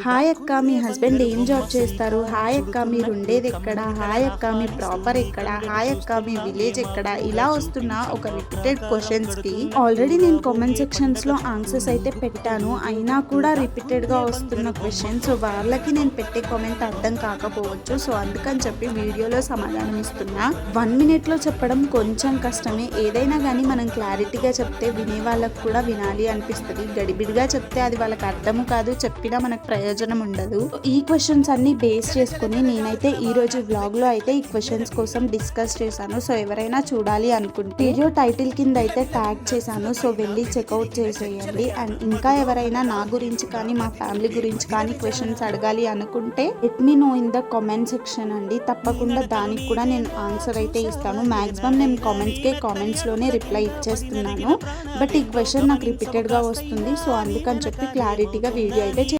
Hi అక్క, మీ husband ఏం job చేస్తారు? హాయ్ అక్క, మీరు ఉండేది ఎక్కడ? హాయ్ అక్క, మీ ప్రాపర్ ఎక్కడ? హాయ్ అక్క, మీ విలేజ్ ఎక్కడ? ఇలా వస్తున్న ఒక రిపీటెడ్ క్వశ్చన్స్ కి ఆల్రెడీ నేను కామెంట్ సెక్షన్స్ లో ఆన్సర్స్ అయితే పెట్టాను. అయినా కూడా రిపీటెడ్ గా వస్తున్న క్వశ్చన్స్ వాళ్ళకి నేను పెట్టే కామెంట్ అర్థం కాకపోవచ్చు. సో అందుకని చెప్పి వీడియోలో సమాధానం ఇస్తున్నా. 1 minute లో చెప్పడం కొంచెం కష్టమే. ఏదైనా కానీ మనం క్లారిటీగా చెప్తే వినే వాళ్ళకు కూడా వినాలి అనిపిస్తుంది. గడిబిడిగా చెప్తే అది వాళ్ళకి అర్థము కాదు, చెప్పినా మనకు ప్రయోజనం ఉండదు. ఈ క్వశ్చన్స్ అన్ని బేస్ చేసుకుని నేనైతే ఈ రోజు వ్లాగ్ లో అయితే ఈ క్వశ్చన్స్ కోసం డిస్కస్ చేశాను. సో ఎవరైనా చూడాలి అనుకుంటే వీడియో టైటిల్ కింద అయితే ట్యాగ్ చేశాను. సో వెళ్ళి చెక్అవుట్ చేసేయండి. అండ్ ఇంకా ఎవరైనా నా గురించి కానీ మా ఫ్యామిలీ గురించి కానీ క్వశ్చన్స్ అడగాలి అనుకుంటే let me know in the comment section అండి. తప్పకుండా దానికి కూడా నేను ఆన్సర్ అయితే ఇస్తాను. మాక్సిమం నేను కామెంట్స్ లోనే రిప్లై ఇచ్చేస్తున్నాను. బట్ ఈ క్వశ్చన్ నాకు రిపీటెడ్ గా వస్తుంది. సో అందుకని చెప్పి క్లారిటీగా వీడియో అయితే